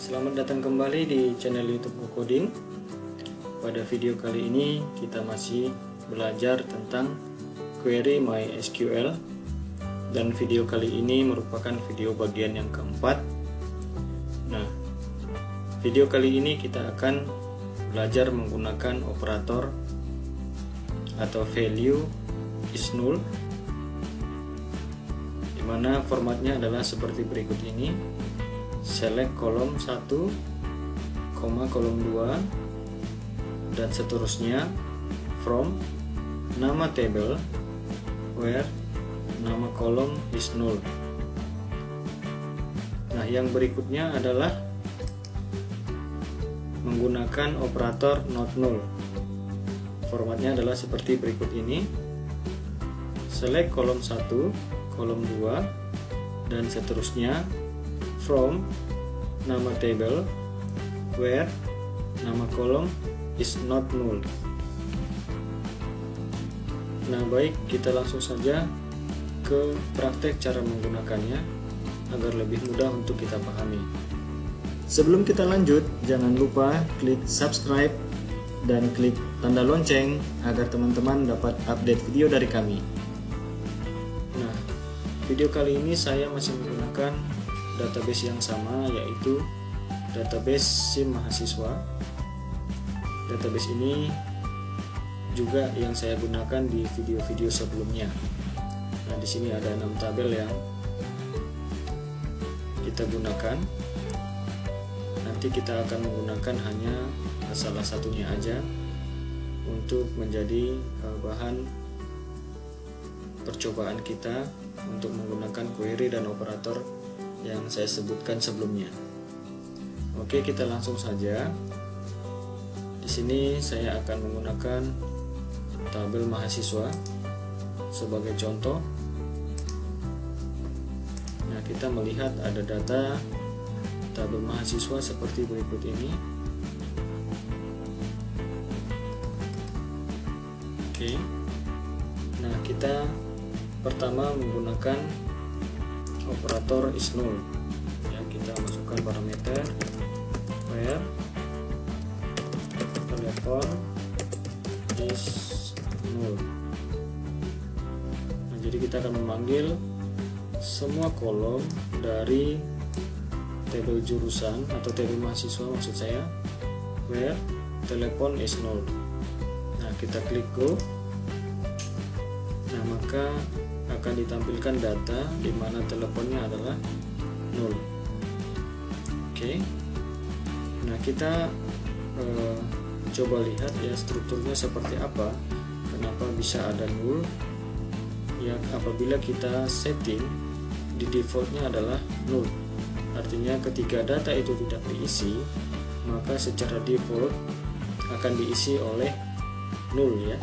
Selamat datang kembali di channel YouTube GoCoding. Pada video kali ini kita masih belajar tentang query MySQL, dan video kali ini merupakan video bagian yang keempat. Nah, video kali ini kita akan belajar menggunakan operator atau value is null, dimana formatnya adalah seperti berikut ini: select kolom 1, kolom 2, dan seterusnya from nama table where nama kolom is null. Nah, yang berikutnya adalah menggunakan operator not null. Formatnya adalah seperti berikut ini: select kolom 1, kolom 2, dan seterusnya from nama table where nama kolom is not null. Nah, baik, kita langsung saja ke praktek cara menggunakannya agar lebih mudah untuk kita pahami. Sebelum kita lanjut, jangan lupa klik subscribe dan klik tanda lonceng agar teman-teman dapat update video dari kami. Nah, video kali ini saya masih menggunakan database yang sama, yaitu database SIM mahasiswa. Database ini juga yang saya gunakan di video-video sebelumnya. Nah, di sini ada 6 tabel yang kita gunakan. Nanti kita akan menggunakan hanya salah satunya aja untuk menjadi bahan percobaan kita untuk menggunakan query dan operator yang saya sebutkan sebelumnya. Oke, kita langsung saja. Di sini saya akan menggunakan tabel mahasiswa sebagai contoh. Nah, kita melihat ada data tabel mahasiswa seperti berikut ini. Oke. Nah, kita pertama menggunakan operator is null. Ya, kita masukkan parameter where telepon is null. Nah, jadi kita akan memanggil semua kolom dari tabel jurusan atau tabel mahasiswa, maksud saya, where telepon is null. Nah, kita klik go. Nah, maka akan ditampilkan data di mana teleponnya adalah null. Oke. Nah, kita coba lihat ya strukturnya seperti apa. Kenapa bisa ada null? Ya, apabila kita setting di defaultnya adalah null. Artinya ketika data itu tidak diisi, maka secara default akan diisi oleh null ya.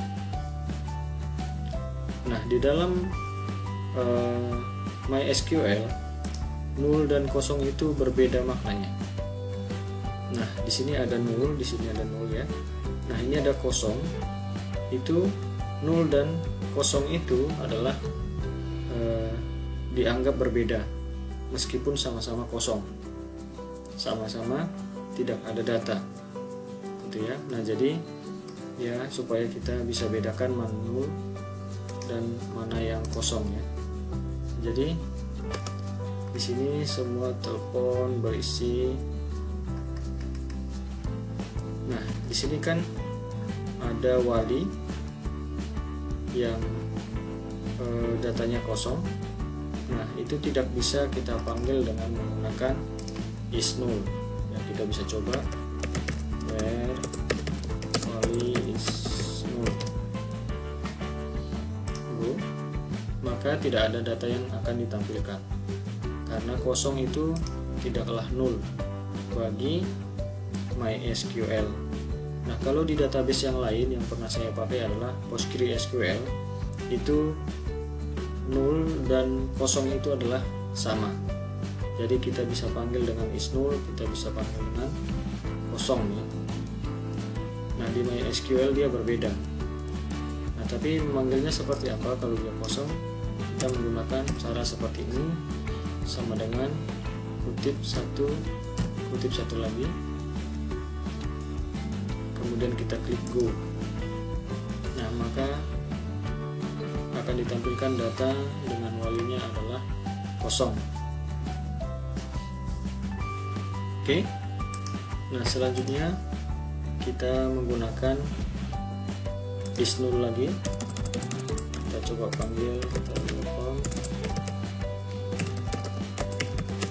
Nah, di dalam MySQL, null dan kosong itu berbeda maknanya. Nah, di sini ada null, di sini ada null ya. Nah, ini ada kosong. Itu null dan kosong itu adalah dianggap berbeda meskipun sama-sama kosong, sama-sama tidak ada data, gitu ya. Nah, jadi ya supaya kita bisa bedakan mana null dan mana yang kosong ya. Jadi di sini semua telepon berisi. Nah, di sini kan ada wali yang datanya kosong. Nah, itu tidak bisa kita panggil dengan menggunakan is null. Ya, kita bisa coba where wali is null. Maka tidak ada data yang akan ditampilkan karena kosong itu tidaklah null bagi MySQL. Nah, kalau di database yang lain yang pernah saya pakai adalah PostgreSQL, itu null dan kosong itu adalah sama. Jadi kita bisa panggil dengan is null, kita bisa panggil dengan kosong ya. Nah, di MySQL dia berbeda. Nah, tapi memanggilnya seperti apa kalau dia kosong? Kita menggunakan cara seperti ini, sama dengan kutip 1 kutip satu lagi, kemudian kita klik go. Nah, maka akan ditampilkan data dengan walinya adalah kosong. Oke. Nah, selanjutnya kita menggunakan is null lagi. Kita coba panggil telepon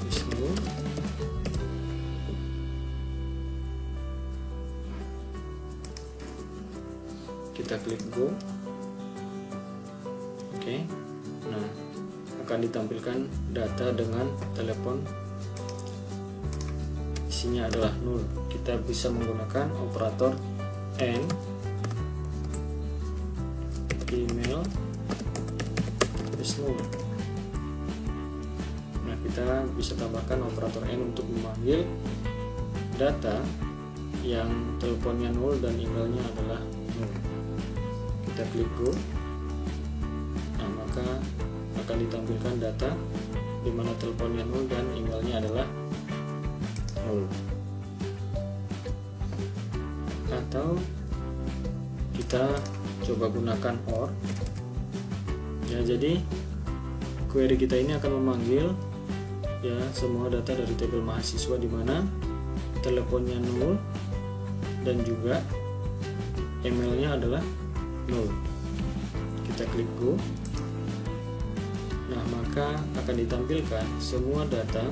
is null. Kita klik go. Oke. Nah, akan ditampilkan data dengan telepon isinya adalah 0. Kita bisa menggunakan operator AND, email is null. Nah, kita bisa tambahkan operator AND untuk memanggil data yang teleponnya 0 dan emailnya adalah 0. Kita klik go. Nah, maka akan ditampilkan data di mana teleponnya 0 dan emailnya adalah 0. Atau kita coba gunakan OR. Ya, jadi query kita ini akan memanggil ya semua data dari tabel mahasiswa di mana teleponnya 0 dan juga emailnya adalah 0. Kita klik go. Nah, maka akan ditampilkan semua data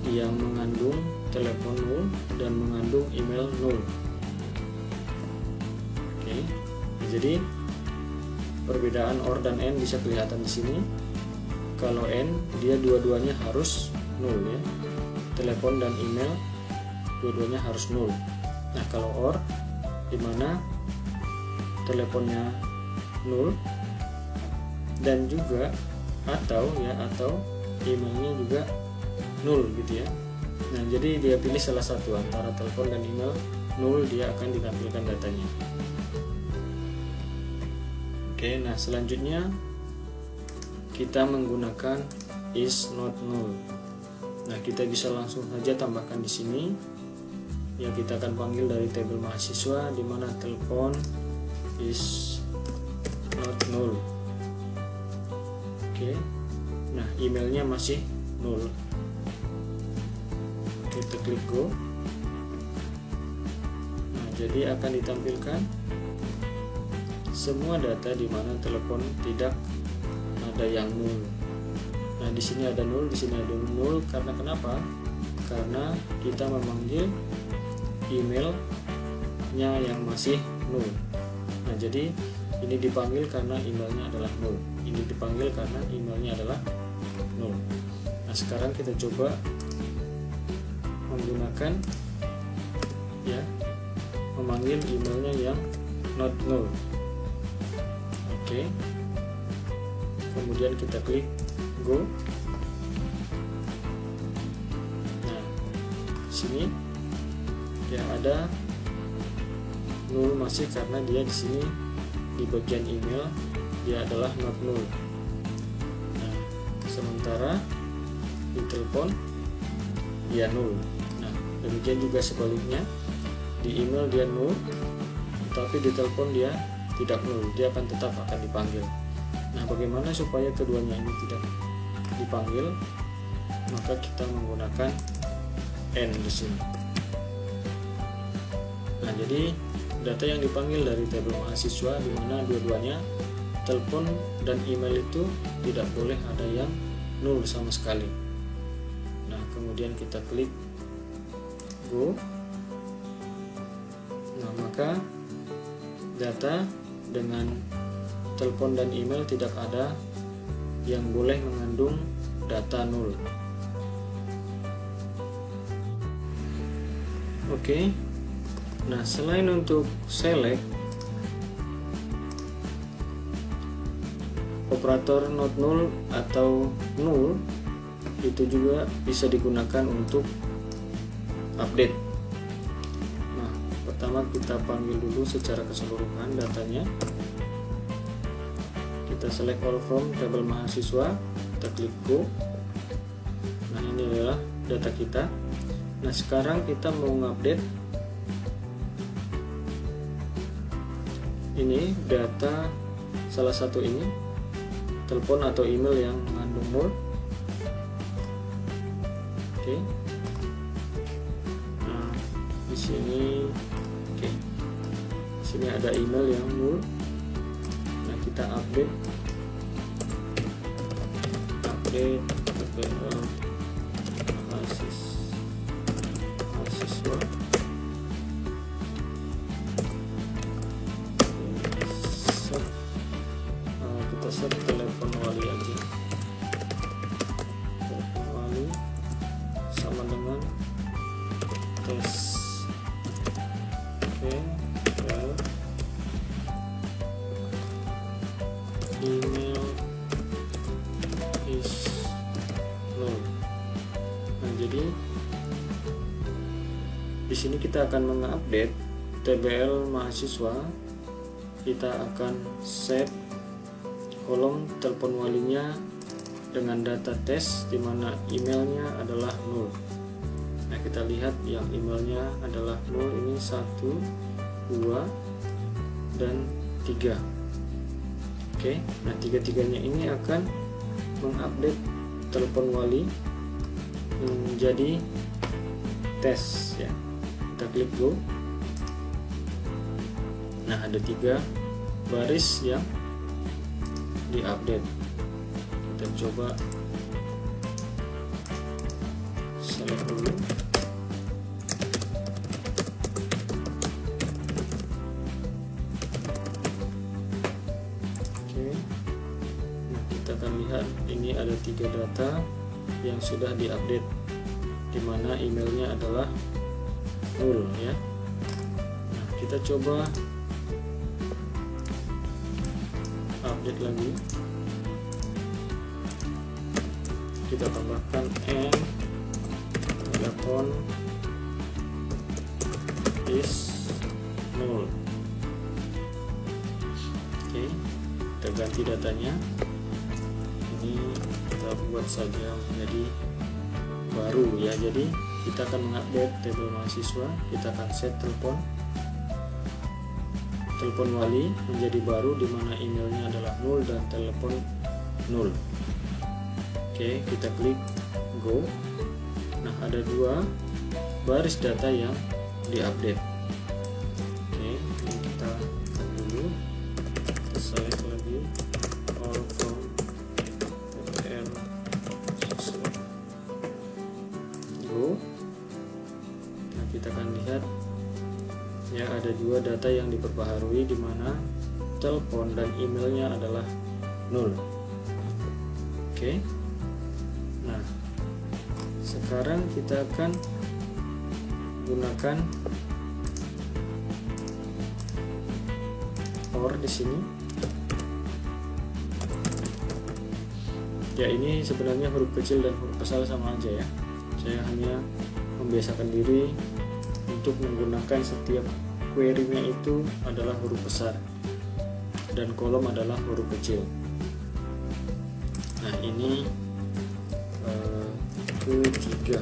yang mengandung telepon 0 dan mengandung email 0. Oke. Jadi perbedaan OR dan AND bisa kelihatan di sini. Kalau AND dia dua-duanya harus 0 ya. Telepon dan email dua-duanya harus 0. Nah, kalau OR di mana teleponnya 0 dan juga atau emailnya juga 0 gitu ya. Nah, jadi dia pilih salah satu antara telepon dan email 0, dia akan ditampilkan datanya. Oke, nah selanjutnya kita menggunakan is not null. Nah, kita bisa langsung saja tambahkan di sini. Ya, kita akan panggil dari tabel mahasiswa di mana telepon is not null. Oke. Nah, emailnya masih 0. Kita klik go. Nah, jadi akan ditampilkan semua data di mana telepon tidak ada yang 0. Nah, di sini ada 0, di sini ada 0 karena kenapa? Karena kita memanggil emailnya yang masih 0. Nah, jadi ini dipanggil karena emailnya adalah 0. Ini dipanggil karena emailnya adalah 0. Nah, sekarang kita coba menggunakan ya memanggil emailnya yang not 0. Oke. Kemudian kita klik go. Nah, sini ya ada 0 masih karena dia di sini di bagian email dia adalah not 0. Nah, sementara di telepon dia 0. Nah, demikian juga sebaliknya, di email dia 0 tapi di telepon dia tidak 0, dia akan tetap akan dipanggil. Nah, bagaimana supaya keduanya ini tidak dipanggil? Maka kita menggunakan AND di sini. Nah, jadi data yang dipanggil dari tabel mahasiswa di mana dua-duanya telepon dan email itu tidak boleh ada yang 0 sama sekali. Nah, kemudian kita klik go. Nah, maka data dengan telepon dan email tidak ada yang boleh mengandung data 0. Oke. Nah, selain untuk select, operator not null atau null itu juga bisa digunakan untuk update. Nah, pertama kita panggil dulu secara keseluruhan datanya. Kita select all from tabel mahasiswa, kita klik go. Nah, ini adalah data kita. Nah, sekarang kita mau ngupdate ini data salah satu ini, telepon atau email yang mengandung null. Oke. Nah, di sini oke. Di sini ada email yang null. Nah, kita update TPL mahasiswa. Kita set telepon wali aja. Telepon wali sama dengan tes. Oke, well, email is null. Nah, jadi di sini kita akan mengupdate TBL mahasiswa. Kita akan set kolom telepon walinya dengan data tes, di mana emailnya adalah null. Nah, kita lihat yang emailnya adalah null ini 1, 2, dan 3. Oke, nah tiga-tiganya ini akan mengupdate telepon wali menjadi tes ya. Kita klik go. Nah, ada 3 baris yang diupdate. Kita coba select dulu. Kita akan lihat ini ada 3 data yang sudah diupdate, di mana emailnya adalah null ya. Nah, kita coba update lagi. Kita tambahkan telepon is null. Oke, kita ganti datanya. Ini kita buat saja menjadi baru ya. Jadi kita akan mengupdate tabel mahasiswa. Kita akan set telepon wali menjadi baru, di mana emailnya adalah null dan telepon null. Oke, kita klik go. Nah, ada 2 baris data yang diupdate. Oke, ini kita lihat dulu. Select lagi all from TPL go. Nah, kita akan lihat ya, ada 2 data yang diperbaharui, di mana telepon dan emailnya adalah null. Oke. Nah, sekarang kita akan gunakan or di sini. Ya, ini sebenarnya huruf kecil dan huruf besar sama aja ya. Saya hanya membiasakan diri untuk menggunakan setiap query-nya itu adalah huruf besar dan kolom adalah huruf kecil. Nah, ini ketiga.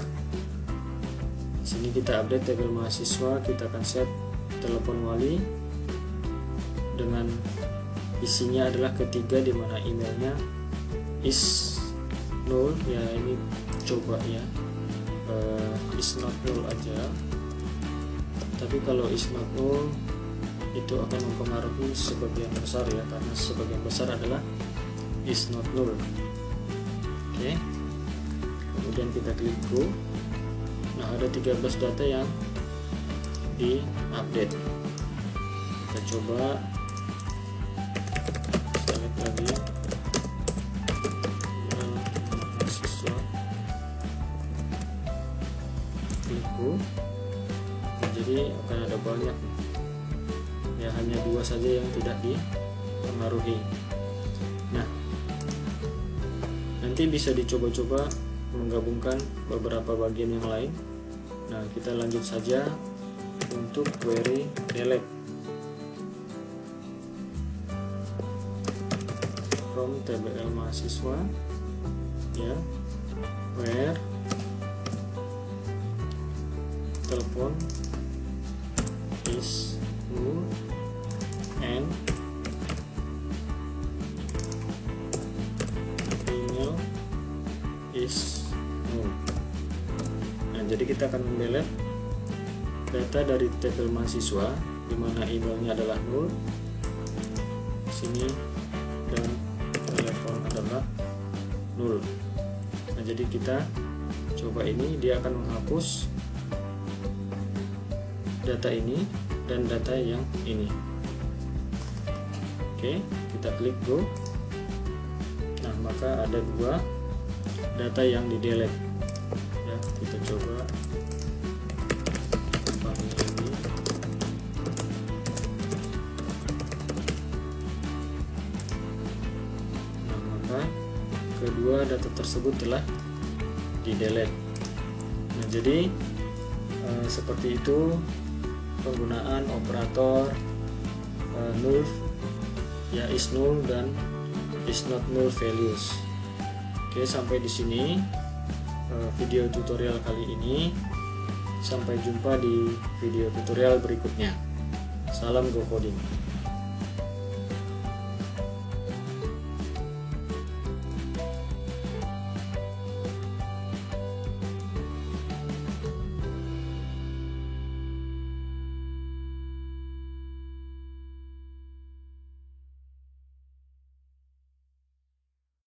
Di sini kita update tabel mahasiswa. Kita akan set telepon wali dengan isinya adalah ketiga, di mana emailnya is null ya. Ini coba ya, is not null aja. Tapi kalau is not null itu akan mempengaruhi sebagian besar ya, karena sebagian besar adalah is not null. Oke. Kemudian kita klik go. Nah, ada 13 data yang di-update. Kita coba select lagi mahasiswa, klik go. Jadi akan ada banyak ya, hanya 2 saja yang tidak dipengaruhi. Nah, nanti bisa dicoba-coba menggabungkan beberapa bagian yang lain. Nah, kita lanjut saja untuk query delete from TBL mahasiswa ya, where telepon is null and email is null. Nah, jadi kita akan mendelete data dari tabel mahasiswa di mana emailnya adalah null sini dan telepon adalah null. Nah, jadi kita coba ini, dia akan menghapus data ini dan data yang ini. Oke, kita klik go. Nah, maka ada dua data yang di delete ya. Kita coba ini. Nah, maka kedua data tersebut telah di delete. Nah, jadi seperti itu penggunaan operator null ya, is null dan is not null values. Oke, sampai di sini video tutorial kali ini. Sampai jumpa di video tutorial berikutnya. Salam Go Coding.